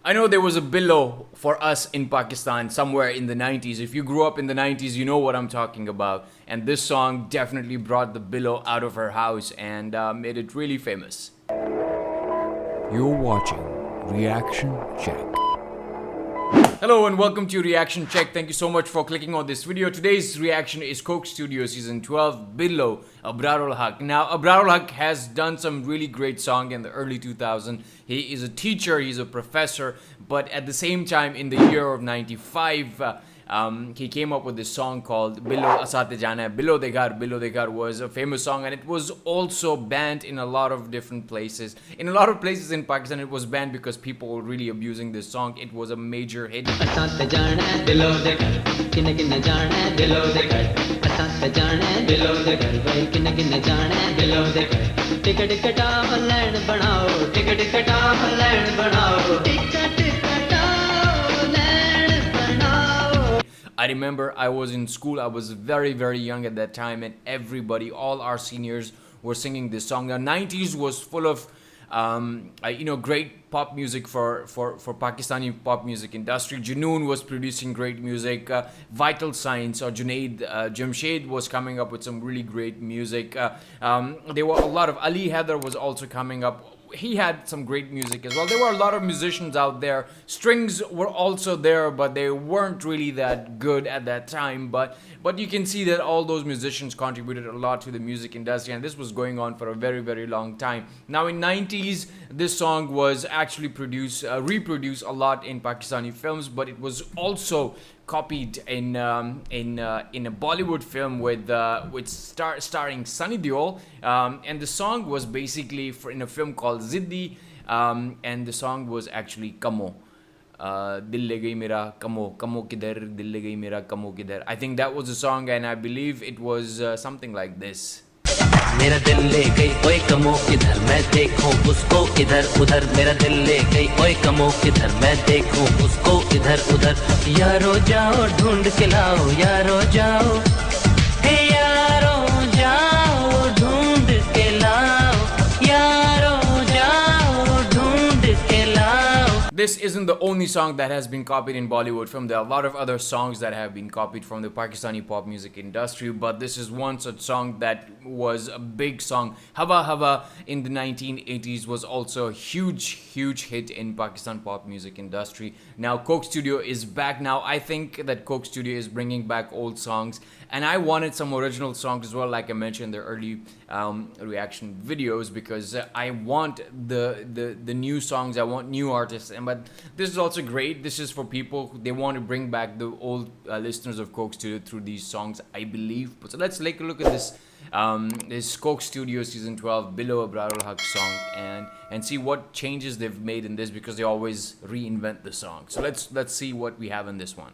I know there was a Billo for us in Pakistan somewhere in the 90s. If you grew up in the 90s, you know what I'm talking about. And this song definitely brought the Billo out of her house and made it really famous. You're watching Reaction Check. Hello and welcome to Reaction Check. Thank you so much for clicking on this video. Today's reaction is Coke Studio Season 12, Billo, Abrarul Haq. Now, Abrarul Haq has done some really great song in the early 2000s. He is a teacher, he's a professor, but at the same time, in the year of 95, he came up with this song called Billo Asate Jana. Billo De Ghar. Billo De Ghar was a famous song and it was also banned in a lot of different places. In a lot of places in Pakistan, it was banned because people were really abusing this song. It was a major hit. Asate jana Billo De Ghar, kinne kinne jana Billo De Ghar. Asate jana Billo De Ghar, bhai kinne kinne jana Billo De Ghar. Ticket kata line banao, ticket kata line banao, ticket kata line banao. I remember I was in school. I was very, very young at that time, and everybody, all our seniors, were singing this song. The 90s was full of great pop music for Pakistani pop music industry. Junoon was producing great music. Vital Signs or Junaid Jamshed was coming up with some really great music. There were a lot of Ali Heather was also coming up. He had some great music as well. There were a lot of musicians out there. Strings were also there, but they weren't really that good at that time. But you can see that all those musicians contributed a lot to the music industry, and this was going on for a very, very long time. Now in 90s, this song was actually reproduced a lot in Pakistani films, but it was also copied in a Bollywood film with starring Sunny Deol, and the song was basically in a film called Ziddi, and the song was actually Kamo. Dil le gayi mera kamo, kamo kidhar, dil le gayi mera kamo kidhar. I think that was the song, and I believe it was something like this. मेरा दिल ले गई ओए कमो किधर मैं देखूं उसको इधर उधर मेरा दिल ले गई ओए कमो किधर मैं देखूं उसको इधर उधर यारो जाओ ढूंढ के लाओ यारो जाओ हे यारो जाओ ढूंढ के लाओ यारो जाओ ढूंढ के लाओ. This isn't the only song that has been copied in Bollywood film. There are a lot of other songs that have been copied from the Pakistani pop music industry, but this is one such song that was a big song. Hawa Hawa in the 1980s was also a huge hit in Pakistan pop music industry. Now Coke Studio is back. Now I think that Coke Studio is bringing back old songs, and I wanted some original songs as well, like I mentioned in the early reaction videos, because I want the new songs. I want new artists, but this is also great. This is for people they want to bring back the old listeners of Coke Studio through these songs, I believe. So let's take a look at this this Coke Studio Season 12 Billo Abrarul Haq song and see what changes they've made in this, because they always reinvent the song. So let's see what we have in this one.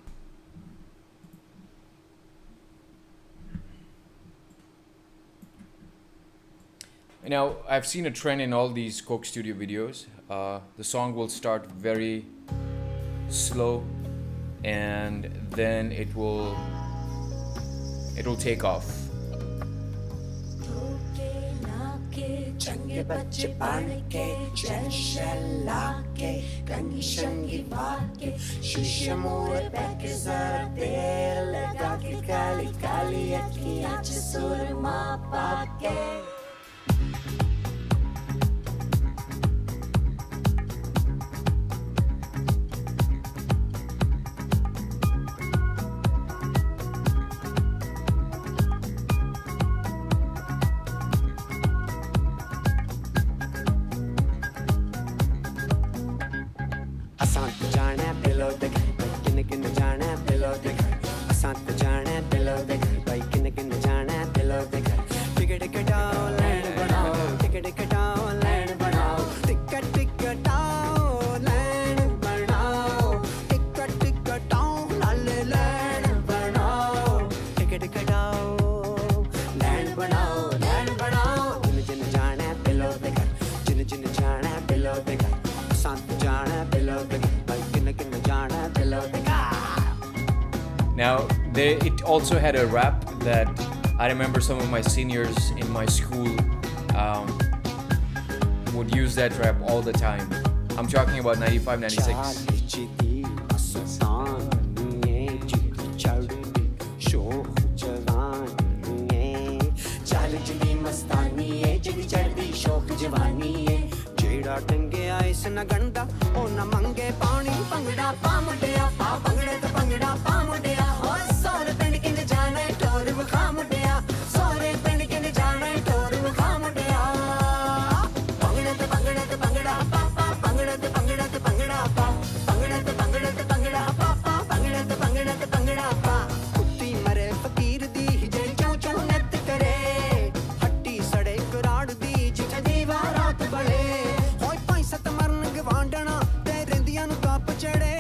Now, I've seen a trend in all these Coke Studio videos. The song will start very slow, and then it will take off. चंगे बच्चे पढ़ के चैन लाके कंगी शंगी भाके शीशे मुंह पे के जरा तेल लगा के काली काली अखियां च सुरमा पाके. Asante jana Billo De Ghar, kinne kinne jana Billo De Ghar. Asante jana Billo De Ghar, bhai kinne kinne jana Billo De Ghar. Ticket katao line banao, ticket katao line banao, ticket katao line banao, ticket katao line banao, ticket katao line banao. Jin jin jana Billo De Ghar, jin jin jana Billo De Ghar. Asante jana Billo De Ghar, bhai kinne kinne jana Billo De Ghar. Now, it also had a rap that I remember some of my seniors in my school would use that rap all the time. I'm talking about 95, 96. चालीची मस्तानी जित चढ़दी शोख जवानी चालीची मस्तानी जित चढ़दी शोख जवानी जेड़ा टंगिया इस नगंदा ओ न मंगे पानी पंगड़ा पा मुंडिया पा पंगड़े ते पंगड़ा पा मुंडिया ओ सारे पिंड किंदे जाना टोर विखा मुंडिया सारे पिंड किंदे जाना टोर विखा मुंडिया पंगड़े ते पंगड़ा पा पा पंगड़े ते पंगड़ा पा पंगड़े ते पंगड़ा पा पा पंगड़े ते पंगड़ा पा कुत्ती मरे फकीर दी जेड़ी चौ चौ नत करे हट्टी सड़े कराड़ दी जिठ दीवारात बड़े होय पाई सत मरन गवांडना ते रेंदियां नु कप चढ़े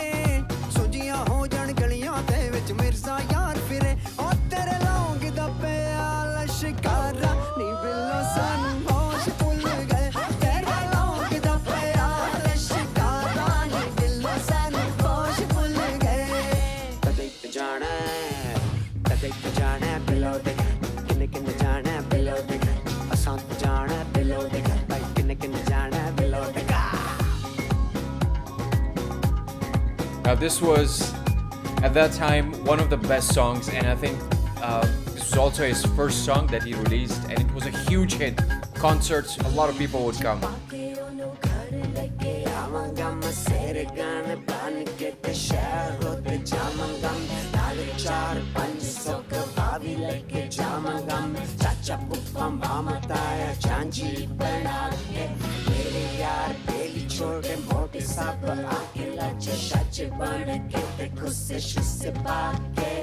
सुजियां हो जान गलियां ते विच मिर्जा यार फिरे ओ तेरे लौंग दा प्याल शिकारा नी बिल्लो सन होश भुल गए तेरे लौंग दा प्याल शिकारा नी बिल्लो सन होश भुल गए कदे जाना बिलो दे घर किन्ने किन्ने जाना बिलो दे घर असां जाना बिलो दे घर भाई किन्ने किन्ने जाना बिलो दे घर Now this was, at that time, one of the best songs, and I think this was also his first song that he released, and it was a huge hit. Concerts, a lot of people would come. जामंगम सेर गान बन के ते शहर होते जामंगम लाल 4-500 कबाबी लेके जामंगम चाचा पुप्पा मामा ताया चांची बना के मेरे यार बेली छोड़ के मोटे सब आके लाचे शाचे बन के ते खुसे शुसे पाके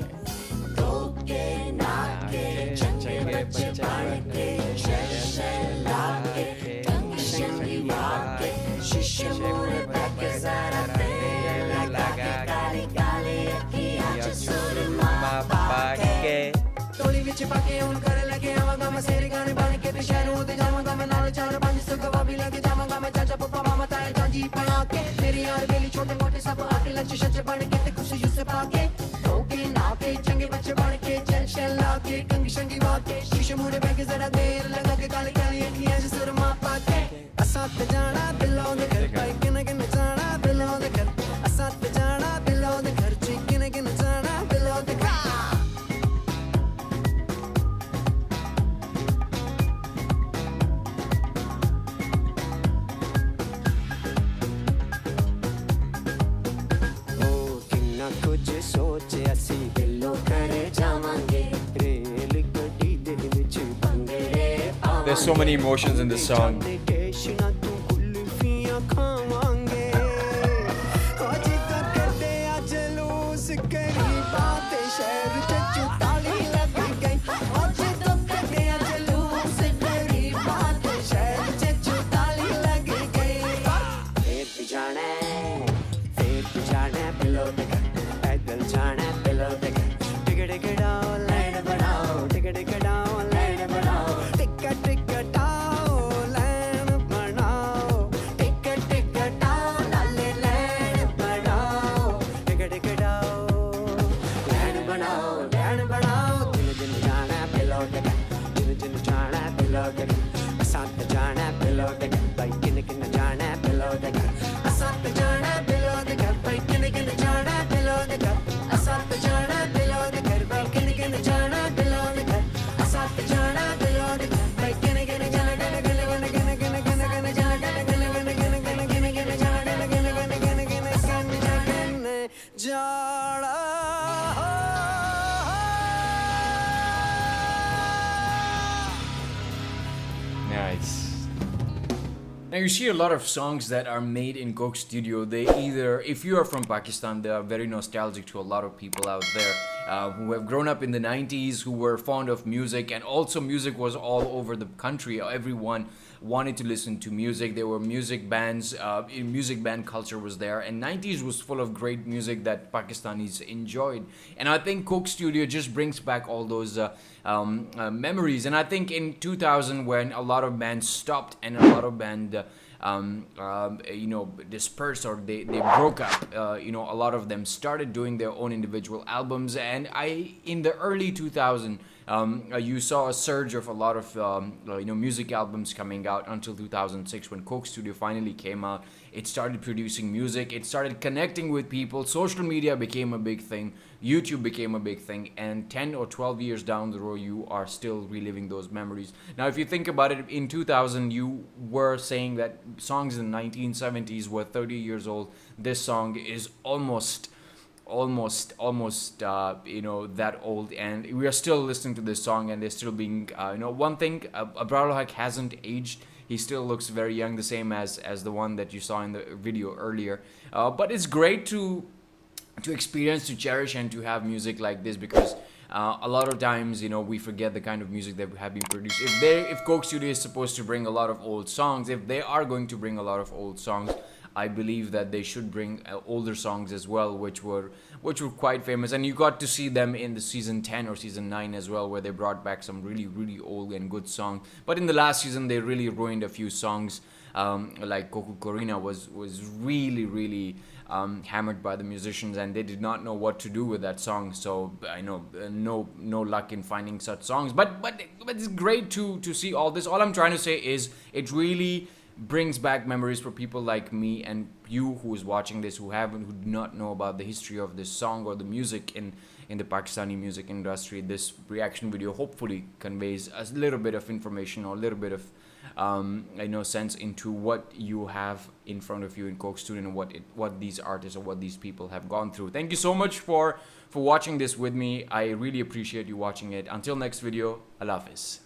दोगे नाके चंगे बच्चे बन के शे लाके टंगी शंगी वाके शीशे मुरे बैके जरा तेरे लगा के काली काली अखियां च सुरमा पाके तोली विच पाके उन करे लगे आवागा मैं सेरे गाने बन के ते शहर होते जावांगा मैं नाल 4-500 कबाबी लेके जावांगा मैं चाचा पप्पा मामा ताया चांजी बना के मेरे यार बेली छोटे मोटे सब आके लंच शच बन के ते खुशी युसे पाके दोगे नाके चंगे बच्चे बन के चल शल लाके कंगी शंगी वाके शीशे मुरे बैके जरा देर लगा के काली काली अखियां च सुरमा पाके असां ते जाना बिलो दे घर भाई किन्ने किन्ने जाना बिलो दे घर असां ते जाना बिलो दे घर च किन्ने किन्ने जाना बिलो दे घर कुछ सोचे असी बिलो करे जावांगे रेल गड्डी दे विच पंगड़े There's so many emotions in this song. देशना तू कुल्फियां खावांगे आज तक करदे आज लूस करी बातें शहर च चुताली लग गई आज तक करदे आज लूस करी बातें शहर च चुताली लग गई फिर भी जाना बिलो दे घर पैदल जाना बिलो दे घर टिकट कटाओ लाइन बनाओ टिकट कटाओ लाइन बनाओ टिकट कटाओ लाइन बनाओ टिकट कटाओ नाले लाइन बनाओ टिकट कटाओ लाइन बनाओ दिन दिन जाना बिलो दे घर दिन जाना बिलो दे घर असां ते जाना बिलो दे घर भाई किन्ने किन्ने जाना बिलो दे घर असां ते जाना बिलो दे घर भाई किन्ने किन्ने जाना बिलो दे घर असां ते जाना बिलो दे घर भाई किन्ने किन्ने जाना बिलो दे घर असां ते जाना बिलो दे घर भाई किन्ने किन्ने जाना किन्ने किन्ने किन्ने किन्ने किन्ने किन्ने जाना किन्ने किन्ने किन्ने किन्ने किन्ने किन्ने जाना किन्ने किन्ने किन्ने किन्ने किन्ने जाना Nice. Now you see a lot of songs that are made in Coke Studio. They either, if you are from Pakistan, they are very nostalgic to a lot of people out there who have grown up in the 90s, who were fond of music, and also music was all over the country. Everyone wanted to listen to music. There were music bands, music band culture was there, and 90s was full of great music that Pakistanis enjoyed. And I think Coke Studio just brings back all those memories. And I think in 2000, when a lot of bands stopped and a lot of bands dispersed, or they broke up, a lot of them started doing their own individual albums. And in the early 2000, You saw a surge of a lot of music albums coming out until 2006 when Coke Studio finally came out. It started producing music, it started connecting with people, social media became a big thing, YouTube became a big thing, and 10 or 12 years down the road you are still reliving those memories. Now if you think about it, in 2000 you were saying that songs in the 1970s were 30 years old. This song is almost that old, and we are still listening to this song, and they're still being one thing, Abraham Haq hasn't aged. He still looks very young, the same as the one that you saw in the video earlier. But it's great to experience, to cherish, and to have music like this, because a lot of times we forget the kind of music that have been produced. If Coke Studio is supposed to bring a lot of old songs, if they are going to bring a lot of old songs, I believe that they should bring older songs as well, which were quite famous. And you got to see them in the season 10 or season 9 as well, where they brought back some really old and good songs. But in the last season, they really ruined a few songs. Like Coco Corina was really hammered by the musicians, and they did not know what to do with that song. So I know no luck in finding such songs. But it's great to see all this. All I'm trying to say is it really brings back memories for people like me and you who is watching this, who do not know about the history of this song or the music in the Pakistani music industry. This reaction video hopefully conveys a little bit of information or a little bit of sense into what you have in front of you in Coke Studio and what these artists or what these people have gone through. Thank you so much for watching this with me. I really appreciate you watching it. Until next video, Allah Hafiz.